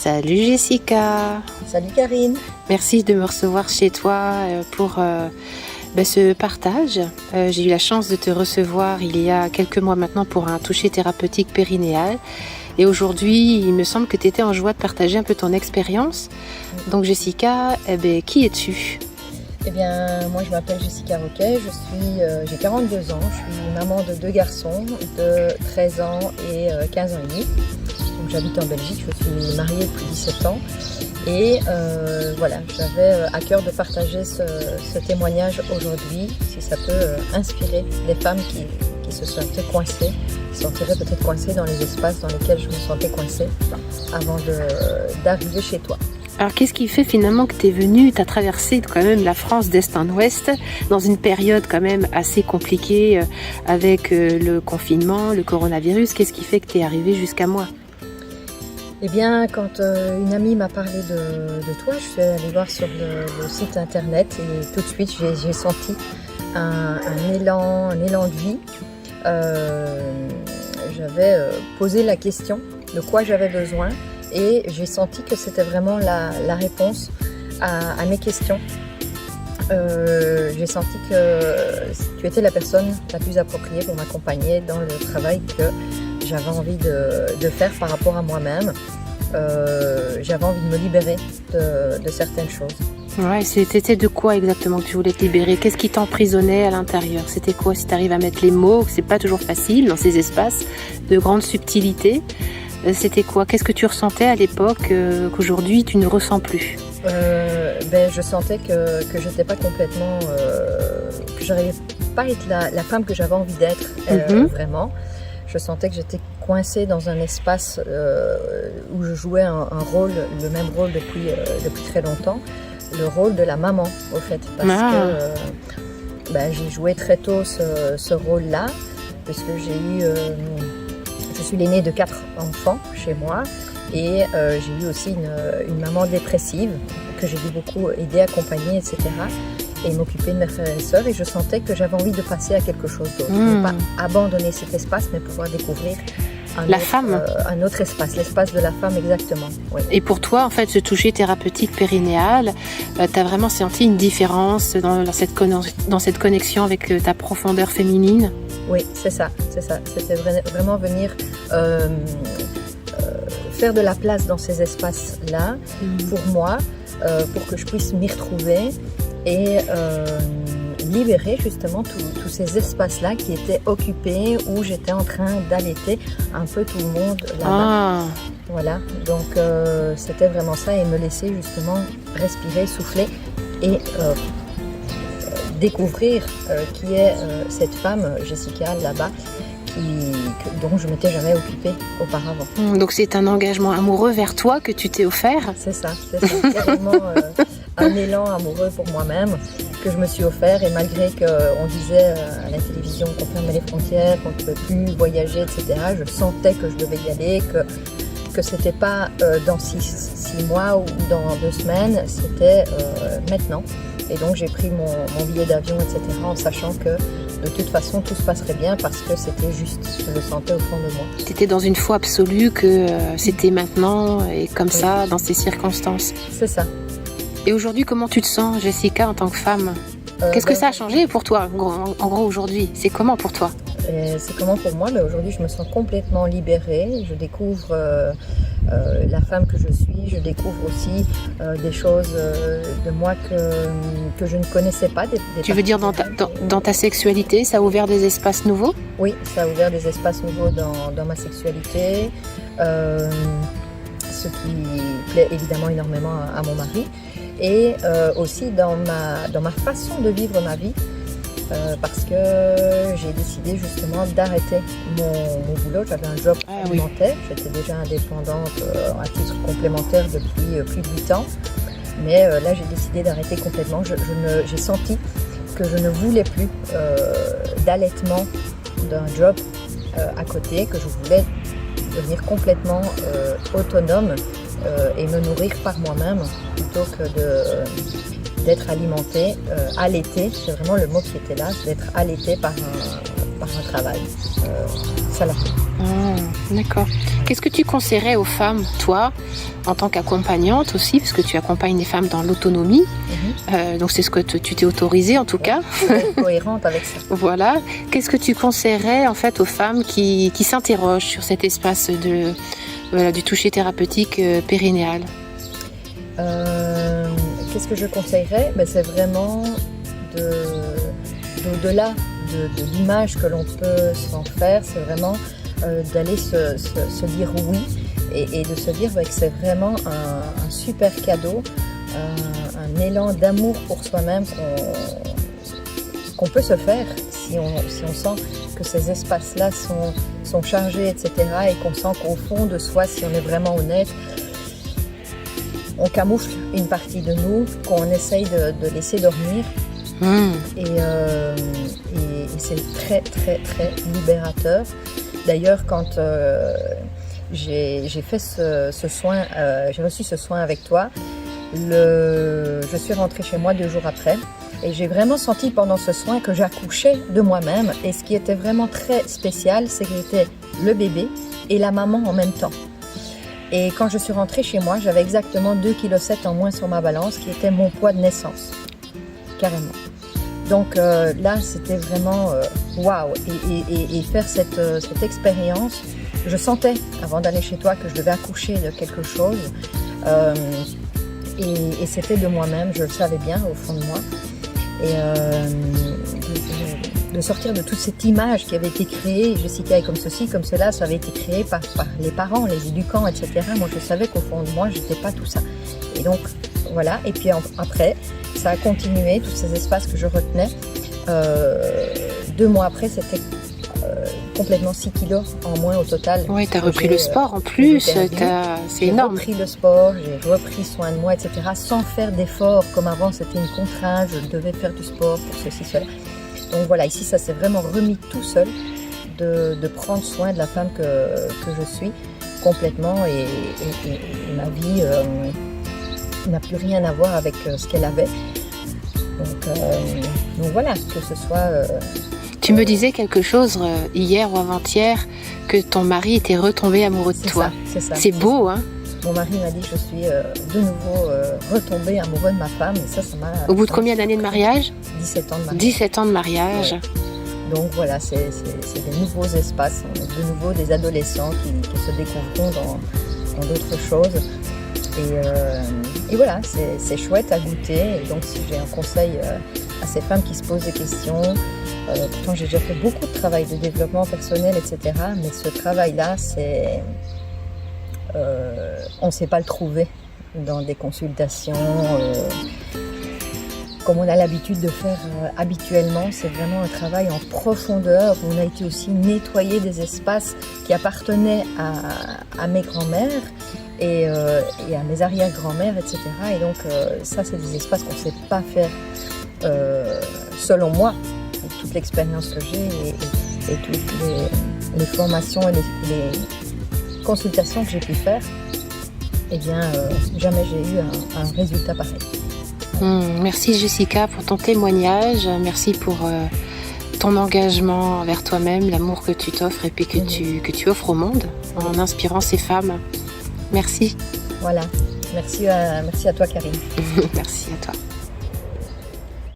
Salut Jessica. Salut Karine. Merci de me recevoir chez toi pour ce partage. J'ai eu la chance de te recevoir il y a quelques mois maintenant pour un toucher thérapeutique périnéal. Et aujourd'hui, il me semble que tu étais en joie de partager un peu ton expérience. Donc Jessica, qui es-tu ? Eh bien, moi je m'appelle Jessica Roquet, j'ai 42 ans, je suis maman de 2 garçons de 13 ans et 15 ans et demi. Donc j'habite en Belgique, je suis mariée depuis 17 ans. Et voilà, j'avais à cœur de partager ce témoignage aujourd'hui, si ça peut inspirer des femmes qui se sentaient coincées, qui se sentiraient peut-être coincées dans les espaces dans lesquels je me sentais coincée avant d'arriver chez toi. Alors qu'est-ce qui fait finalement que tu es venue, tu as traversé quand même la France d'est en ouest dans une période quand même assez compliquée avec le confinement, le coronavirus. Qu'est-ce qui fait que tu es arrivée jusqu'à moi ? Eh bien, quand une amie m'a parlé de toi, je suis allée voir sur le site internet et tout de suite j'ai senti un élan de vie. J'avais posé la question de quoi j'avais besoin et j'ai senti que c'était vraiment la réponse à mes questions. J'ai senti que tu étais la personne la plus appropriée pour m'accompagner dans le travail que j'avais envie de faire par rapport à moi-même. J'avais envie de me libérer de certaines choses. Ouais, c'était de quoi exactement que tu voulais te libérer ? Qu'est-ce qui t'emprisonnait à l'intérieur ? C'était quoi, si tu arrives à mettre les mots, c'est pas toujours facile dans ces espaces de grande subtilité. C'était quoi ? Qu'est-ce que tu ressentais à l'époque qu'aujourd'hui tu ne ressens plus ? Je sentais que j'étais pas complètement, que j'arrivais pas à être la femme que j'avais envie d'être vraiment. Je sentais que j'étais coincée dans un espace où je jouais le même rôle depuis très longtemps, le rôle de la maman au fait, parce que j'ai joué très tôt ce rôle-là, puisque je suis l'aînée de 4 enfants chez moi et j'ai eu aussi une maman dépressive que j'ai dû beaucoup aider, accompagner, etc. et m'occuper de mes frères et sœurs, et je sentais que j'avais envie de passer à quelque chose d'autre, ne pas abandonner cet espace, mais pouvoir découvrir un autre espace, l'espace de la femme exactement. Oui. Et pour toi, en fait, ce toucher thérapeutique périnéal, tu as vraiment senti une différence dans cette connexion avec ta profondeur féminine ? Oui, c'est ça. C'était vraiment venir faire de la place dans ces espaces-là pour moi, pour que je puisse m'y retrouver et libérer justement tous ces espaces-là qui étaient occupés, où j'étais en train d'allaiter un peu tout le monde là-bas. Voilà, donc c'était vraiment ça, et me laisser justement respirer, souffler et découvrir qui est cette femme, Jessica, là-bas, dont je ne m'étais jamais occupée auparavant. Donc c'est un engagement amoureux vers toi que tu t'es offert ? C'est ça, c'est vraiment un élan amoureux pour moi-même que je me suis offert, et malgré qu'on disait à la télévision qu'on fermait les frontières, qu'on ne pouvait plus voyager, etc., je sentais que je devais y aller, que c'était pas dans 6 mois ou dans 2 semaines, c'était maintenant. Et donc j'ai pris mon billet d'avion, etc., en sachant que de toute façon tout se passerait bien, parce que c'était juste, je le sentais au fond de moi. Tu étais dans une foi absolue que c'était maintenant et comme ça, dans ces circonstances. C'est ça. Et aujourd'hui, comment tu te sens, Jessica, en tant que femme ? Qu'est-ce que ça a changé pour toi, en gros, aujourd'hui ? C'est comment pour toi ? C'est comment pour moi ? Aujourd'hui, je me sens complètement libérée. Je découvre la femme que je suis. Je découvre aussi des choses de moi que je ne connaissais pas. Tu veux dire dans ta sexualité, ça a ouvert des espaces nouveaux ? Oui, ça a ouvert des espaces nouveaux dans ma sexualité. Ce qui plaît évidemment énormément à mon mari. Et aussi dans ma façon de vivre ma vie, parce que j'ai décidé justement d'arrêter mon boulot. J'avais un job alimentaire, j'étais déjà indépendante à titre complémentaire depuis plus de 8 ans, mais là j'ai décidé d'arrêter complètement. J'ai senti que je ne voulais plus d'allaitement d'un job à côté, que je voulais devenir complètement autonome et me nourrir par moi-même plutôt que d'être alimentée, allaitée, c'est vraiment le mot qui était là, d'être allaitée par un travail salarié. D'accord. Qu'est-ce que tu conseillerais aux femmes, toi, en tant qu'accompagnante aussi, parce que tu accompagnes les femmes dans l'autonomie, donc c'est ce que tu t'es autorisée en tout cas. Cohérente avec ça. Voilà. Qu'est-ce que tu conseillerais en fait aux femmes qui s'interrogent sur cet espace du toucher thérapeutique périnéal? Qu'est-ce que je conseillerais? C'est vraiment d'au-delà de l'image que l'on peut s'en faire, c'est vraiment d'aller se dire oui et de se dire que c'est vraiment un super cadeau, un élan d'amour pour soi-même qu'on peut se faire si on sent que ces espaces-là sont chargés, etc. Et qu'on sent qu'au fond de soi, si on est vraiment honnête, on camoufle une partie de nous qu'on essaye de laisser dormir. Et c'est très très très libérateur. D'ailleurs, quand j'ai fait ce soin, j'ai reçu ce soin avec toi, je suis rentrée chez moi 2 jours après et j'ai vraiment senti pendant ce soin que j'accouchais de moi-même. Et ce qui était vraiment très spécial, c'est que j'étais le bébé et la maman en même temps. Et quand je suis rentrée chez moi, j'avais exactement 2,7 kg en moins sur ma balance, qui était mon poids de naissance, carrément. Donc là, c'était vraiment waouh. Et faire cette expérience, je sentais, avant d'aller chez toi, que je devais accoucher de quelque chose. Et c'était de moi-même, je le savais bien au fond de moi. Et de sortir de toute cette image qui avait été créée, Jessica est comme ceci, comme cela, ça avait été créé par les parents, les éducants, etc. Moi, je savais qu'au fond de moi, je n'étais pas tout ça. Et donc, voilà. Et puis après, ça a continué, tous ces espaces que je retenais. 2 mois après, c'était complètement 6 kilos en moins au total. Oui, tu as repris le sport en plus, c'est énorme. J'ai repris le sport, j'ai repris soin de moi, etc. sans faire d'efforts, comme avant c'était une contrainte, je devais faire du sport pour ceci, cela. Donc voilà, ici ça s'est vraiment remis tout seul de prendre soin de la femme que je suis complètement et ma vie n'a plus rien à voir avec ce qu'elle avait. Donc voilà, que ce soit... Tu me disais quelque chose hier ou avant-hier, que ton mari était retombé amoureux de toi. C'est ça. C'est beau, hein? Mon mari m'a dit que je suis de nouveau retombée amoureux de ma femme. Et ça m'a... Au bout de combien d'années de mariage? 17 ans de mariage. 17 ans de mariage. Ouais. Donc voilà, c'est des nouveaux espaces, de nouveau des adolescents qui se découvriront dans d'autres choses. Et voilà, c'est chouette à goûter. Et donc si j'ai un conseil à ces femmes qui se posent des questions, pourtant j'ai déjà fait beaucoup de travail de développement personnel, etc. Mais ce travail-là, on ne sait pas le trouver dans des consultations comme on a l'habitude de faire habituellement. C'est vraiment un travail en profondeur où on a été aussi nettoyer des espaces qui appartenaient à mes grands-mères et à mes arrière-grand-mères, etc. Et donc ça, c'est des espaces qu'on ne sait pas faire selon moi, avec toute l'expérience que j'ai et toutes les formations et les consultations que j'ai pu faire. Eh bien, jamais j'ai eu un résultat pareil. Merci Jessica pour ton témoignage, merci pour ton engagement envers toi-même, l'amour que tu t'offres et puis que tu offres au monde en inspirant ces femmes. Merci. Voilà, merci à toi Karine. Merci à toi.